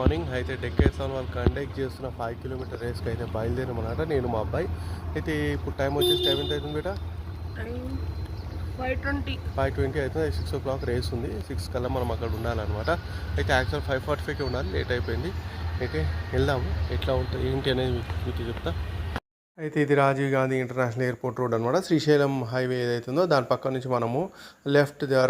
Morning అయితే డెక్కేసాన్ వాళ్ళు conduct చేస్తున్న 5 కిలోమీటర్ రేస్కి అయితే బయలుదేరమన్నమాట. నేను మా అబ్బాయి అయితే ఇప్పుడు టైం వచ్చేసి టైం ఎంత అవుతుంది బేటా? 5:20 అవుతుంది. 6 o'clock రేస్ ఉంది. 6 కల్లా మనం అక్కడ ఉండాలన్నమాట. అయితే యాక్చువల్ 5:45కి ఉండాలి, లేట్ అయిపోయింది. అయితే వెళ్దాము, ఎట్లా ఉంటుంది ఏంటి అనేది మీకు చెప్తా. అయితే ఇది Rajiv Gandhi international airport road అనమాట. శ్రీశైలం హైవే ఏదైతుందో దాని పక్క నుంచి మనము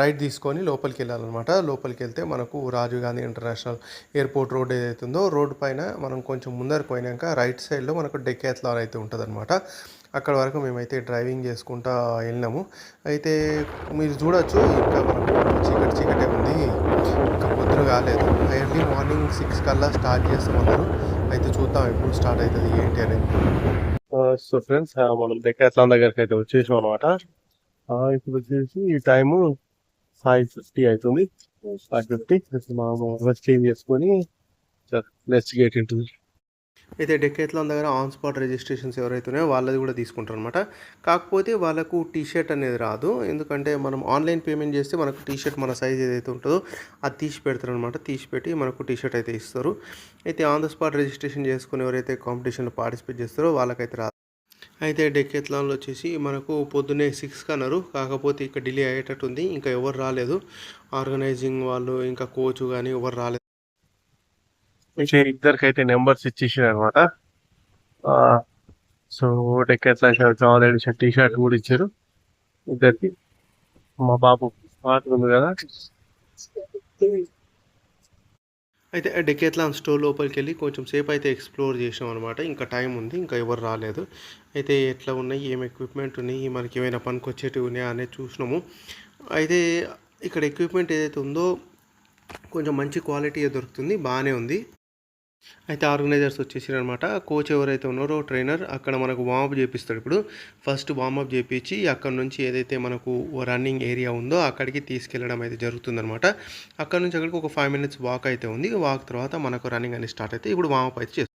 రైట్ తీసుకొని లోపలికి వెళ్ళాలన్నమాట. లోపలికి వెళ్తే మనకు Rajiv Gandhi international airport road ఏదైతుందో రోడ్డు పైన మనం కొంచెం ముందరకు పోయినాక రైట్ సైడ్లో మనకు డెక్యాథ్లాన్ అయితే ఉంటుందన్నమాట. అక్కడ వరకు మేమైతే డ్రైవింగ్ చేసుకుంటా వెళ్ళినాము. అయితే మీరు చూడొచ్చు, ఇంకా మనకు చీకటే ఉంది, ఇంకా పొద్దున కాలేదు. ఎర్లీ మార్నింగ్ 6 కల్లా స్టార్ట్ చేస్తామన్నారు. అయితే చూద్దాం ఎప్పుడు స్టార్ట్ అవుతుంది ఏంటి అనేది. సో ఫ్రెండ్స్, మనం డెక్కాథ్లాన్ దగ్గరికి అయితే వచ్చేసాం అనమాట. ఇప్పుడు వచ్చేసి ఈ టైము 5:50 అవుతుంది. 5:50 మనం చేంజ్ చేసుకొని నెక్స్ట్ గేట్ ఉంటుంది. అయితే డెక్కాథ్లాన్ దగ్గర ఆన్ స్పాట్ రిజిస్ట్రేషన్స్ ఎవరైతే ఉన్నాయో వాళ్ళది కూడా తీసుకుంటారు అనమాట. కాకపోతే వాళ్ళకు టీషర్ట్ అనేది రాదు, ఎందుకంటే మనం ఆన్లైన్ పేమెంట్ చేస్తే మనకు టీషర్ట్ మన సైజ్ ఏదైతే ఉంటుందో అది తీసి పెడతారు అనమాట. తీసి పెట్టి మనకు టీషర్ట్ అయితే ఇస్తారు. అయితే ఆన్ ద స్పాట్ రిజిస్ట్రేషన్ చేసుకుని ఎవరైతే కాంపిటీషన్లో పార్టిసిపేట్ చేస్తారో వాళ్ళకైతే రాదు. అయితే డెక్కాథ్లాన్లో వచ్చేసి మనకు పొద్దున్నే 6కి అన్నారు, కాకపోతే ఇక్కడ డిలే అయ్యేటట్టు ఉంది. ఇంకా ఎవరు రాలేదు, ఆర్గనైజింగ్ వాళ్ళు ఇంకా కోచ్ కానీ ఎవరు రాలేదు. ఇద్దరికైతే నెంబర్స్ ఇచ్చేసారు అనమాట. సో డెక్కాథ్లాన్ ఆల్రెడీ టీ షర్ట్ కూడా ఇచ్చారు ఇద్దరికి. మా బాబు ఉంది కదా. అయితే డెక్కాథ్లాన్ స్టోర్ లోపలికి వెళ్ళి కొంచెం సేపు అయితే ఎక్స్ప్లోర్ చేసాం అనమాట. ఇంకా టైం ఉంది, ఇంకా ఎవరు రాలేదు. అయితే ఎట్లా ఉన్నాయి, ఏం ఎక్విప్మెంట్ ఉన్నాయి, మనకి ఏమైనా పనికి వచ్చేటివి ఉన్నాయా అనేది చూసినాము. అయితే ఇక్కడ ఎక్విప్మెంట్ ఏదైతే ఉందో కొంచెం మంచి క్వాలిటీ దొరుకుతుంది, బాగానే ఉంది. అయితే ఆర్గనైజర్స్ వచ్చేసారు అనమాట. కోచ్ ఎవరైతే ఉన్నారో ట్రైనర్ అక్కడ మనకు వార్మప్ చేపిస్తాడు. ఇప్పుడు ఫస్ట్ వార్మప్ చేపించి అక్కడ నుంచి ఏదైతే మనకు రన్నింగ్ ఏరియా ఉందో అక్కడికి తీసుకెళ్ళడం అయితే జరుగుతుందనమాట. అక్కడ నుంచి అక్కడికి ఒక 5 minutes వాక్ అయితే ఉంది. వాక్ తర్వాత మనకు రన్నింగ్ అనేది స్టార్ట్ అయితే ఇప్పుడు వార్మప్ అయితే చేస్తాం.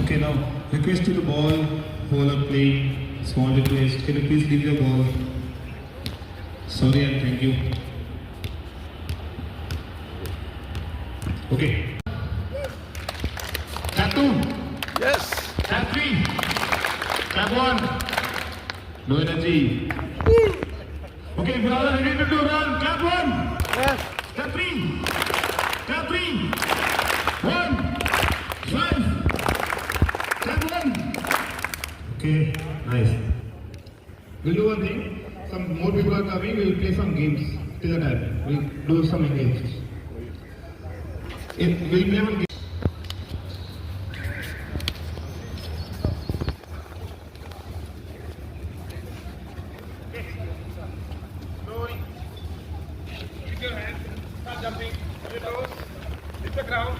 Okay, now request to the ball, bowler playing, small request. Can you please leave your ball? Sorry and thank you. Okay. Tap 2. Yes. Tap 3. Tap 1. No energy. Okay, brother, ready to do run. Tap 1. Yes. Tap 3. Tap 3. 1. 5. Tap 1. Okay, nice. We'll do one thing. Some more people are coming. We'll play some games till the time. We'll do some games. We'll play one game. Slowly. Keep your hands. Start jumping. Your toes. Hit the ground.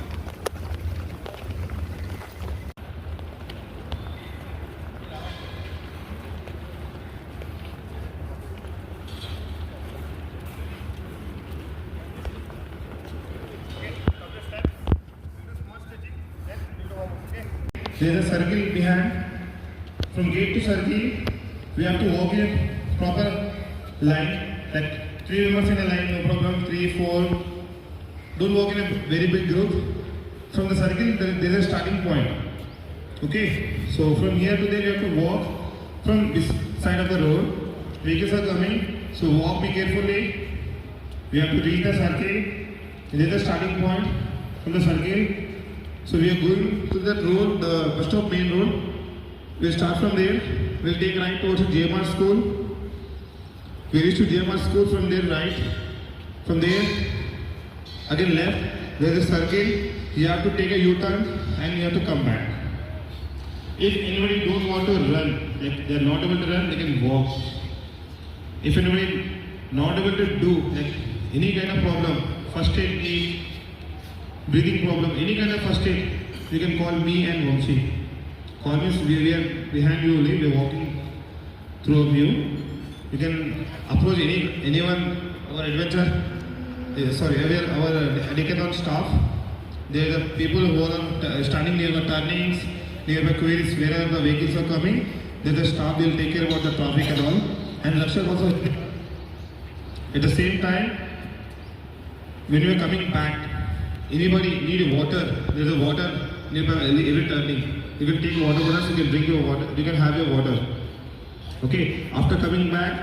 There is a circle behind. From gate to circle, we have to walk in a proper line. Like 3 members in a line, no problem. 3, 4. Don't walk in a very big group. From the circle, there is a starting point. Okay. So from here to there, you have to walk from this side of the road. Vehicles are coming, so walk be carefully. We have to reach the circle. There is a starting point from the circle. So we are going to that road, the bus stop main road. We'll start from there. We'll take right towards JMR school. We reach to JMR school, from there right. From there, again left. There is a circle. You have to take a U-turn and you have to come back. If anybody don't want to run, like they are not able to run, they can walk. If anybody not able to do like any kind of problem, first aid need, breathing problem, any kind of first aid, you can call me and Vamsi. Call me, we are behind you only, we are walking through you. You can approach anyone, our adventure, our decathlon staff. There are the people who are standing near the turnings, nearby quays, wherever the vehicles are coming. There's a staff, they'll take care about the traffic and all. And Rakshak also, at the same time, when you are coming back, anybody need water, there's a water nearby every turning. You can take water bottles, you can drink your water, you can have your water. Okay, after coming back,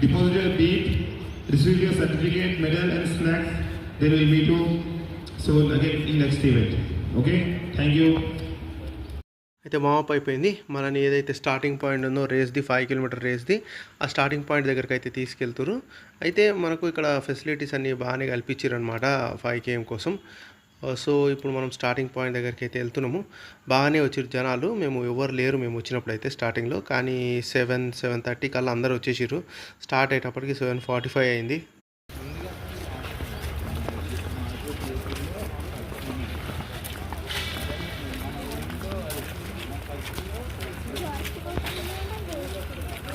deposit your beat, receive your certificate, medal and snacks. Then we'll meet you soon again in next event. Okay, thank you. అయితే warm up అయిపోయింది. మనని ఏదైతే starting point ఉందో రేస్ది 5 kilometre రేస్ది ఆ starting point దగ్గరికి అయితే తీసుకెళ్తారు. అయితే మనకు ఇక్కడ ఫెసిలిటీస్ అన్నీ బాగానే కల్పించారు అనమాట 5 km కోసం. సో ఇప్పుడు మనం స్టార్టింగ్ పాయింట్ దగ్గరికి అయితే వెళ్తున్నాము. బాగానే వచ్చారు జనాలు, మేము ఎవరు లేరు మేము వచ్చినప్పుడు అయితే స్టార్టింగ్లో. కానీ 7:30 కల్లా అందరూ వచ్చేసారు. స్టార్ట్ అయ్యేటప్పటికి 7:45 అయింది.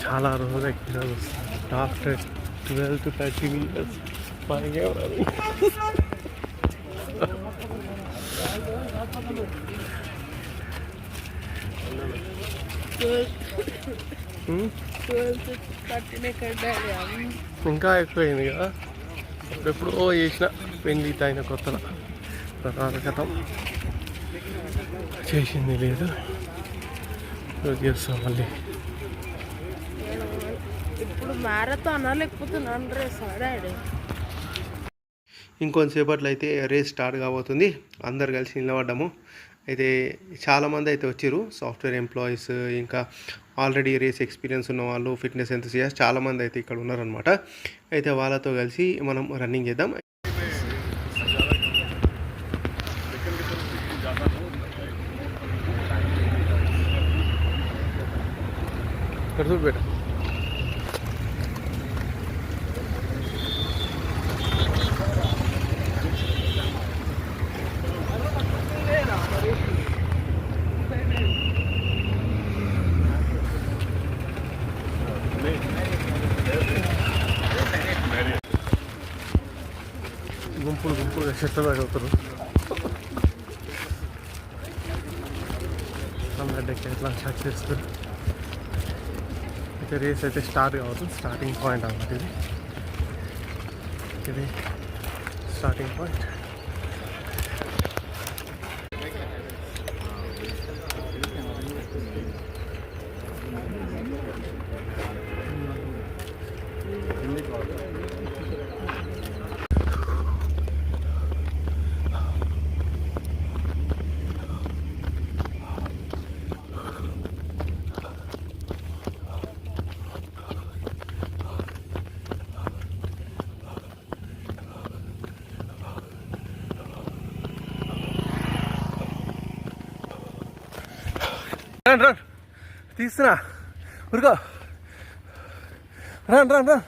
చాలా రోజులు ఎక్కినారు. ఆఫ్టర్ 12 to 13 years బాగా ఇంకా ఎక్కువైంది కదా. ఎప్పుడో చేసిన పెళ్ళి అయిన కొత్తలో గతం చేసింది లేదు. చేస్తాం మళ్ళీ. ఇప్పుడు మ్యారథానా లేకపోతే నన్ రేసా డాడీ? ఇంకొంతసేపట్లో అయితే రేస్ స్టార్ట్ కాబోతుంది. అందరు కలిసి నిలబడ్డాము. అయితే చాలామంది అయితే వచ్చారు, సాఫ్ట్వేర్ ఎంప్లాయీస్, ఇంకా ఆల్రెడీ రేస్ ఎక్స్పీరియన్స్ ఉన్న వాళ్ళు, ఫిట్నెస్ ఎంతూసియాస్ట్ చాలామంది అయితే ఇక్కడ ఉన్నారనమాట. అయితే వాళ్ళతో కలిసి మనం రన్నింగ్ చేద్దాం. ఇక్కడ చూడు బేట. గుంపులుగా చెట్ల దాకా అవుతారు. అందరికి ఎట్లా స్టార్ట్ చేస్తారు. అయితే రేస్ అయితే స్టార్ట్ కావద్దు. స్టార్టింగ్ పాయింట్ అన్నమాట ఇది. ఇది స్టార్టింగ్ పాయింట్. రన్ రన్ తీస్తున్నా, ఉరుకో, రన్ రన్ రన్.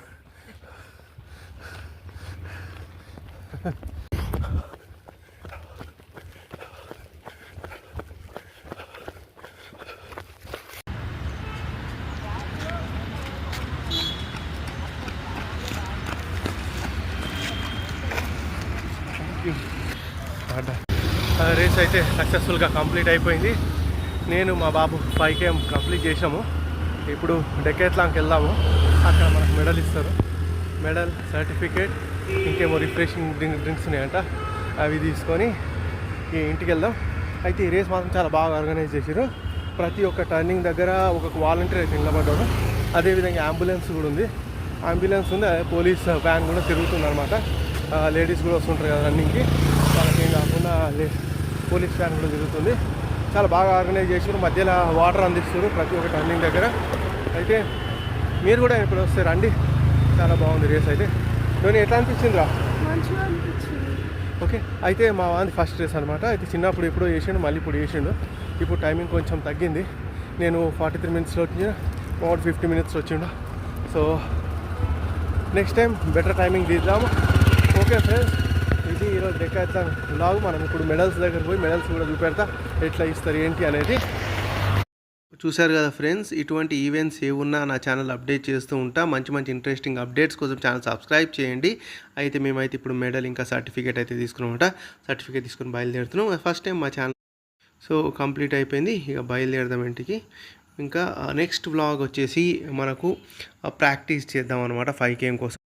రేస్ అయితే సక్సెస్ఫుల్గా కంప్లీట్ అయిపోయింది. నేను మా బాబు 5 km కంప్లీట్ చేసాము. ఇప్పుడు డెకేట్లాంకి వెళ్దాము. అక్కడ మనకు మెడల్ ఇస్తారు. మెడల్, సర్టిఫికేట్, ఇంకేమో రిఫ్రెషింగ్ డ్రింక్స్ ఉన్నాయంట, అవి తీసుకొని ఇంటికి వెళ్దాం. అయితే ఈ రేస్ మాత్రం చాలా బాగా ఆర్గనైజ్ చేశారు. ప్రతి ఒక్క టర్నింగ్ దగ్గర ఒక వాలంటీర్ అయితే నిలబడ్డాడు. అదేవిధంగా అంబులెన్స్ కూడా ఉంది. అంబులెన్స్ ఉంది, పోలీస్ వ్యాన్ కూడా తిరుగుతుంది అనమాట. లేడీస్ కూడా వస్తుంటారు కదా రన్నింగ్కి, వాళ్ళకి ఏం కాకుండా పోలీస్ వ్యాన్ కూడా తిరుగుతుంది. చాలా బాగా ఆర్గనైజ్ చేసారు. మధ్యలో వాటర్ అందిస్తారు ప్రతి ఒక్క టర్నింగ్ దగ్గర. అయితే మీరు కూడా ఇప్పుడు వస్తే రండి, చాలా బాగుంది రేస్. అయితే నేను ఎట్లా అనిపించిందిరా? మంచిగా అనిపించింది. ఓకే, అయితే మా వాంది ఫస్ట్ రేస్ అనమాట. అయితే చిన్నప్పుడు ఎప్పుడో చేసిండు, మళ్ళీ ఇప్పుడు చేసిండు. ఇప్పుడు టైమింగ్ కొంచెం తగ్గింది. నేను 43 minutesలో వచ్చిన, మామూలు 50 minutes వచ్చిండు. So next time better timing తీద్దాము. ఓకే ఫ్రెండ్స్, ఇది ఈరోజు డెకాథ్లాన్ వ్లాగ్. మనం ఇప్పుడు మెడల్స్ దగ్గర పోయి మెడల్స్ కూడా చూపెడతా, ఎట్లా ఇస్తారు ఏంటి అనేది. చూశారు కదా ఫ్రెండ్స్, ఇటువంటి ఈవెంట్స్ ఏమున్నా నా ఛానల్ అప్డేట్ చేస్తూ ఉంటా. మంచి మంచి ఇంట్రెస్టింగ్ అప్డేట్స్ కోసం ఛానల్ సబ్స్క్రైబ్ చేయండి. అయితే మేమైతే ఇప్పుడు మెడల్ ఇంకా సర్టిఫికేట్ అయితే తీసుకున్నామట. సర్టిఫికేట్ తీసుకుని బయలుదేరుతున్నాం. ఫస్ట్ టైం మా ఛానల్ సో కంప్లీట్ అయిపోయింది. ఇక బయలుదేరదాం ఇంటికి. ఇంకా నెక్స్ట్ వ్లాగ్ వచ్చేసి మనకు ప్రాక్టీస్ చేద్దాం అనమాట 5km కోసం.